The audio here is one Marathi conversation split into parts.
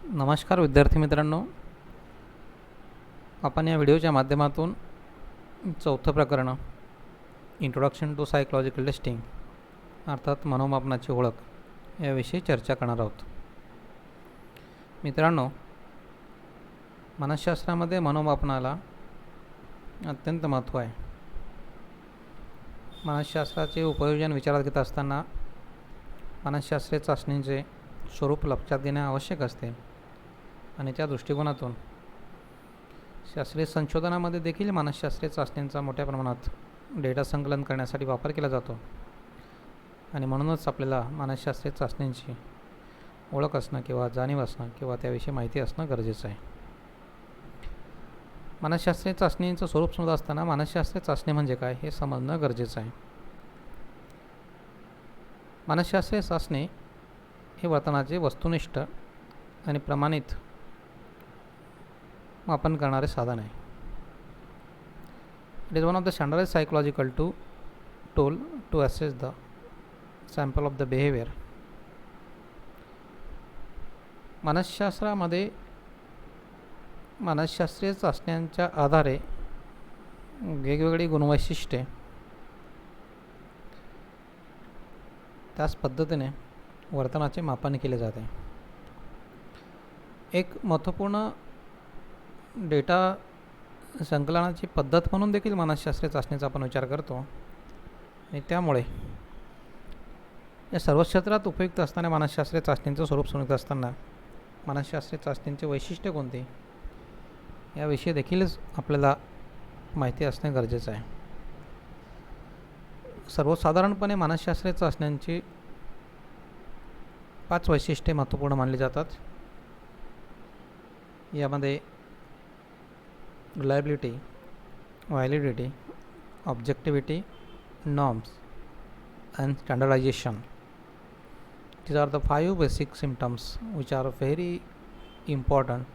नमस्कार विद्यार्थी मित्रांनो, आपण या व्हिडिओच्या माध्यमातून चौथं प्रकरण इंट्रोडक्शन टू सायकोलॉजिकल टेस्टिंग अर्थात मनोमापनाची ओळख याविषयी चर्चा करणार आहोत. मित्रांनो, मानसशास्त्रामध्ये मनोमापनाला अत्यंत महत्त्व आहे. मानसशास्त्राचे उपयोजन विचारात घेत असताना मानसशास्त्रीय चाचणीचे स्वरूप लक्षात घेणे आवश्यक असते आणि त्या दृष्टिकोनातून शास्त्रीय संशोधनामध्ये देखील मानसशास्त्रीय चाचण्यांचा मोठ्या प्रमाणात डेटा संकलन करण्यासाठी वापर केला जातो आणि म्हणूनच आपल्याला मानसशास्त्रीय चाचण्यांची ओळख असणं किंवा जाणीव असणं किंवा त्याविषयी माहिती असणं गरजेचं आहे. मानसशास्त्रीय चाचणीचं स्वरूप समजत असताना मानसशास्त्रीय चाचणी म्हणजे काय हे समजणं गरजेचं आहे. मानसशास्त्रीय चाचणी हे वर्तनाचे वस्तुनिष्ठ आणि प्रमाणित मापन करणारे साधन आहे. It is one of the standardize psychological tool to assess the sample of the behaviour. मानसशास्त्रामध्ये मानसशास्त्रीय चाचण्यांच्या आधारे वेगवेगळी गुणवैशिष्ट्ये त्याच पद्धतीने वर्तनाचे मापन केले जाते. एक महत्त्वपूर्ण डेटा संकलनाची पद्धत म्हणून देखील मानसशास्त्रीय चाचणीचा आपण विचार करतो आणि त्यामुळे या सर्व क्षेत्रात उपयुक्त असणाऱ्या मानसशास्त्रीय चाचणींचं स्वरूप समजत असताना मानसशास्त्रीय चाचणींचे वैशिष्ट्य कोणते याविषयी देखील आपल्याला माहिती असणे गरजेचं आहे. सर्वसाधारणपणे मानसशास्त्रीय चाचण्यांची 5 वैशिष्ट्ये महत्त्वपूर्ण मानली जातात. यामध्ये reliability, validity, objectivity, norms and standardization. These are the 5 basic symptoms which are very important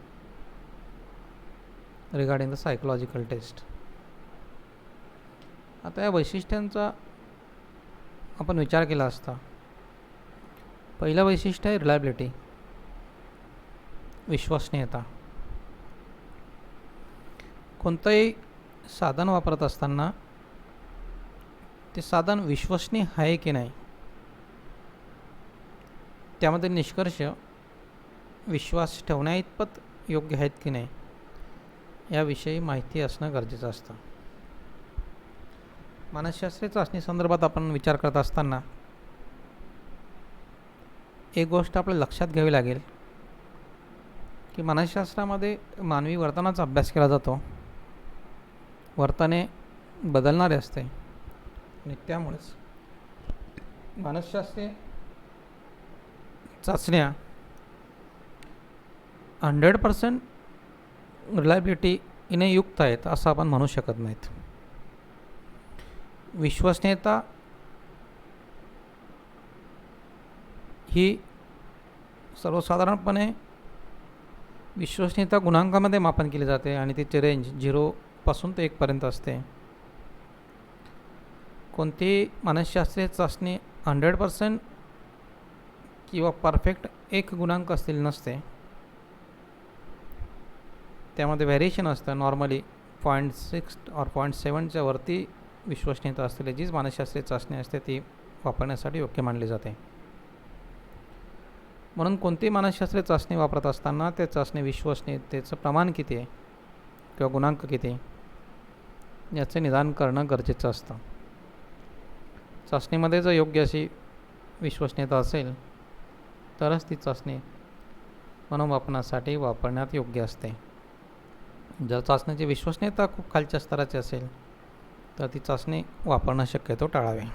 regarding the psychological test. आता या वैशिष्ट्यांचा आपण विचार केला असता पहिलं वैशिष्ट्य आहे रिलायबिलिटी, विश्वसनीयता. कोणतंही साधन वापरत असताना ते साधन विश्वसनीय आहे की नाही, त्यामध्ये निष्कर्ष विश्वास ठेवण्याइतपत योग्य आहेत की नाही याविषयी माहिती असणं गरजेचं असतं. मानसशास्त्रीय चाचणी संदर्भात आपण विचार करत असताना एक गोष्ट आपल्याला लक्षात घ्यावी लागेल की मानसशास्त्रामध्ये मानवी वर्तनाचा अभ्यास केला जातो. वर्तने बदलणारे असते आणि त्यामुळेच मानसशास्त्रीय चाचण्या 100% रिलायबिलिटीने युक्त आहेत असं आपण म्हणू शकत नाहीत. विश्वसनीयता ही सर्वसाधारणपणे विश्वसनीयता गुणांकामध्ये मापन केली जाते आणि तिची रेंज 0 पासून ते 1 पर्यंत असते. कोणतीही मानसशास्त्रीय चाचणी 100% किंवा परफेक्ट 1 गुणांक असलेली नसते. त्यामध्ये व्हेरिएशन असतं. नॉर्मली 0.6 और 0.7च्या वरती विश्वसनीयता असलेली जी मानसशास्त्रीय चाचणी असते ती वापरण्यासाठी योग्य मानली जाते. म्हणून कोणतीही मानसशास्त्रीय चाचणी वापरत असताना त्या चाचणी विश्वसनीयतेचं प्रमाण किती आहे किंवा गुणांक किती याचे निदान करणं गरजेचं असतं. चाचणीमध्ये जर योग्य अशी विश्वसनीयता असेल तरच ती चाचणी मनोमापनासाठी वापरण्यात योग्य असते. जर चाचणीची विश्वसनीयता खूप खालच्या स्तराची असेल तर ती चाचणी वापरणं शक्यतो टाळावे.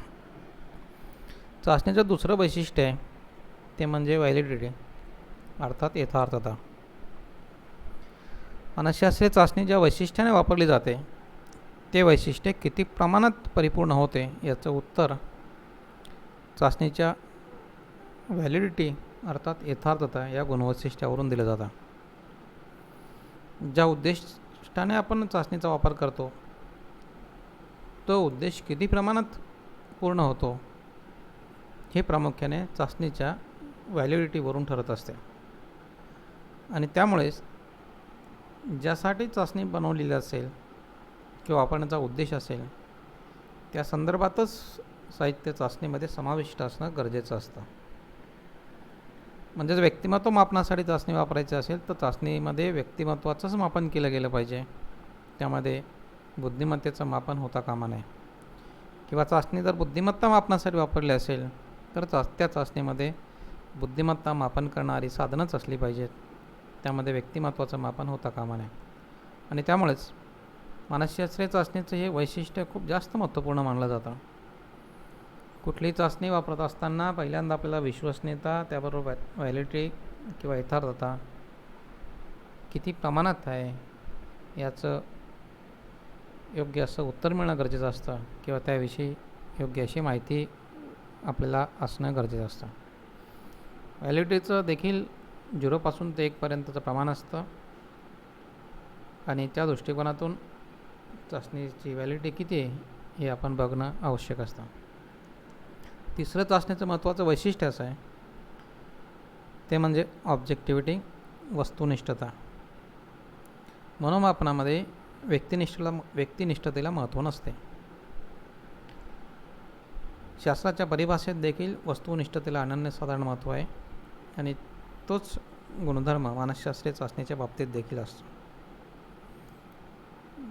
चाचणीचं दुसरं वैशिष्ट्य आहे ते म्हणजे व्हॅलिडिटी अर्थात यथार्थता. मानसशास्त्रीय चाचणी ज्या वैशिष्ट्याने वापरली जाते ते वैशिष्ट्य किती प्रमाणात परिपूर्ण होते याचं उत्तर चाचणीच्या व्हॅलिडिटी अर्थात यथार्थता या गुणवैशिष्ट्यावरून दिलं जातं. ज्या उद्दिष्टाने आपण चाचणीचा वापर करतो तो उद्देश किती प्रमाणात पूर्ण होतो हे प्रामुख्याने चाचणीच्या व्हॅलिडिटीवरून ठरत असते. आणि त्यामुळेच ज्यासाठी चाचणी बनवलेली असेल किंवा वापरण्याचा उद्देश असेल त्या संदर्भातच साहित्य चाचणीमध्ये समाविष्ट असणं गरजेचं असतं. म्हणजेच व्यक्तिमत्व मापनासाठी चाचणी वापरायची असेल तर चाचणीमध्ये व्यक्तिमत्वाचंच मापन केलं गेलं पाहिजे, त्यामध्ये बुद्धिमत्तेचं मापन होता कामा नये. किंवा चाचणी जर बुद्धिमत्ता मापनासाठी वापरली असेल तर त्या चाचणीमध्ये बुद्धिमत्ता मापन करणारी साधनंच असली पाहिजेत, त्यामध्ये व्यक्तिमत्वाचं मापन होता कामा नये. आणि त्यामुळेच मानसशास्त्रीय चाचणीचं हे वैशिष्ट्य खूप जास्त महत्त्वपूर्ण मानलं जातं. कुठलीही चाचणी वापरत असताना पहिल्यांदा आपल्याला विश्वसनीयता, त्याबरोबर व्हॅलिडिटी किंवा यथार्थता किती प्रमाणात आहे याचं योग्य असं उत्तर मिळणं गरजेचं असतं किंवा त्याविषयी योग्य अशी माहिती आपल्याला असणं गरजेचं असतं. व्हॅलिडिटीचं देखील 0 ते 1 पर्यंतचं प्रमाण असतं आणि त्या दृष्टिकोनातून चाचणीची व्हॅलिडिटी किती आहे हे आपण बघणं आवश्यक असतं. तिसरं चाचणीचं महत्त्वाचं वैशिष्ट्य असं आहे ते म्हणजे ऑब्जेक्टिव्हिटी, वस्तुनिष्ठता. मनोमापनामध्ये व्यक्तिनिष्ठतेला महत्त्व नसते. शास्त्राच्या परिभाषेत देखील वस्तुनिष्ठतेला अनन्यसाधारण महत्त्व आहे आणि तोच गुणधर्म मानसशास्त्रीय चाचणीच्या बाबतीत देखील असतो.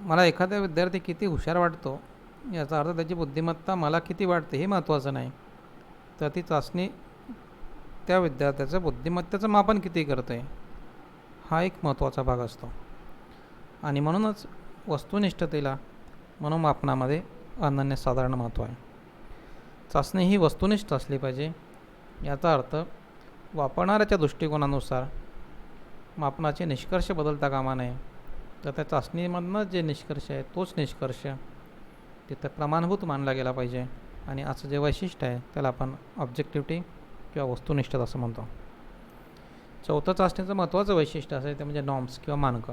मला एखादा विद्यार्थी किती हुशार वाटतो याचा अर्थ त्याची बुद्धिमत्ता मला किती वाटते हे महत्त्वाचं नाही, तर ती चाचणी त्या विद्यार्थ्याचं बुद्धिमत्तेचं मापन किती करते हा एक महत्त्वाचा भाग असतो. आणि म्हणूनच वस्तुनिष्ठतेला मनोमापनामध्ये अनन्यसाधारण महत्त्व आहे. चाचणी ही वस्तुनिष्ठ असली पाहिजे, याचा अर्थ वापरणाऱ्याच्या दृष्टिकोनानुसार मापनाचे निष्कर्ष बदलता कामा नये, तर त्या चाचणीमधनं जे निष्कर्ष आहे तोच निष्कर्ष तिथं प्रमाणभूत मानला गेला पाहिजे. आणि असं जे वैशिष्ट्य आहे त्याला आपण ऑब्जेक्टिव्हिटी किंवा वस्तुनिष्ठता असं म्हणतो. चौथं चाचणीचं महत्त्वाचं वैशिष्ट्य असं आहे ते म्हणजे नॉर्म्स किंवा मानकं.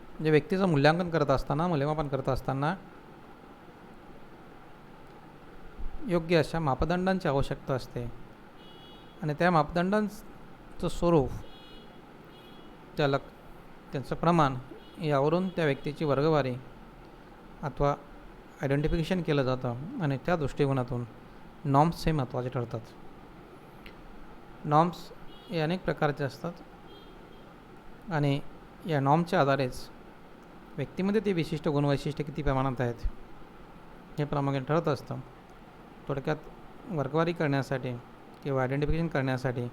म्हणजे व्यक्तीचं मूल्यांकन करत असताना, मूल्यमापन करत असताना योग्य अशा मापदंडांची आवश्यकता असते आणि त्या मापदंडांचं स्वरूप, त्यांचं प्रमाण यावरून त्या व्यक्तीची वर्गवारी अथवा आयडेंटिफिकेशन केलं जातं आणि त्या दृष्टिकोनातून नॉर्म्स हे महत्त्वाचे ठरतात. नॉर्म्स हे अनेक प्रकारचे असतात आणि या नॉर्मच्या आधारेच व्यक्तीमध्ये ते विशिष्ट गुणवैशिष्ट्य किती प्रमाणात आहेत हे प्रामुख्याने ठरत असतं. थोडक्यात वर्गवारी करण्यासाठी किंवा आयडेंटिफिकेशन करण्यासाठी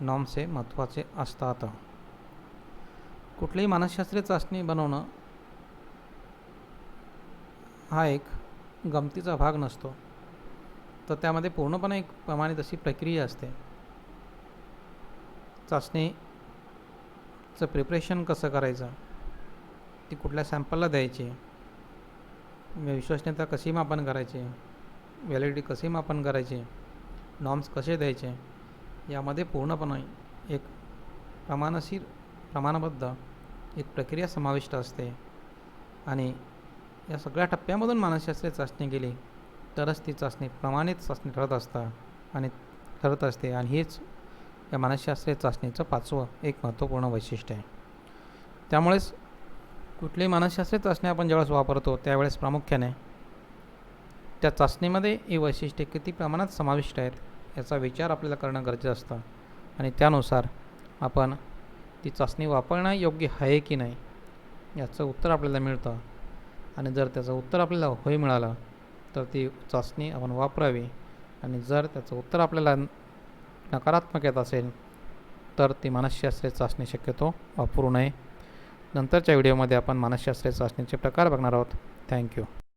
नॉर्म्स हे महत्त्वाचे असतात. कुठलीही मानसशास्त्रीय चाचणी बनवणं हा एक गमतीचा भाग नसतो, तर त्यामध्ये पूर्णपणे एक प्रमाणित अशी प्रक्रिया असते. चाचणीचं प्रिपरेशन कसं करायचं, ती कुठल्या सॅम्पलला द्यायची, विश्वसनीयता कशी मापन करायची, व्हॅलिडिटी कशी मापन करायची, नॉर्म्स कसे द्यायचे, यामध्ये पूर्णपणे एक प्रमाणबद्ध एक प्रक्रिया समाविष्ट असते. आणि या सगळ्या टप्प्यामधून मानसशास्त्रीय चाचणी गेली तरच ती चाचणी प्रमाणित चाचणी ठरत असते आणि हेच या मानसशास्त्रीय चाचणीचं 5वं एक महत्त्वपूर्ण वैशिष्ट्य आहे. त्यामुळेच कुठलीही मानसशास्त्रीय चाचणी आपण ज्यावेळेस वापरतो त्यावेळेस प्रामुख्याने त्या चाचणीमध्ये ही वैशिष्ट्ये किती प्रमाणात समाविष्ट आहेत याचा विचार आपल्याला करणं गरजेचं असतं आणि त्यानुसार आपण ती चाचणी वापरणं योग्य आहे की नाही याचं उत्तर आपल्याला मिळतं. आणि जर त्याचं उत्तर आपल्याला होय मिळालं तर ती चाचणी आपण वापरावी आणि जर त्याचं उत्तर आपल्याला नकारात्मक येत असेल तर ती मानसशास्त्रीय चाचणी शक्यतो वापरू नये. नंतरच्या व्हिडिओमध्ये आपण मानसशास्त्रीय चाचणीचे प्रकार बघणार आहोत. थँक्यू.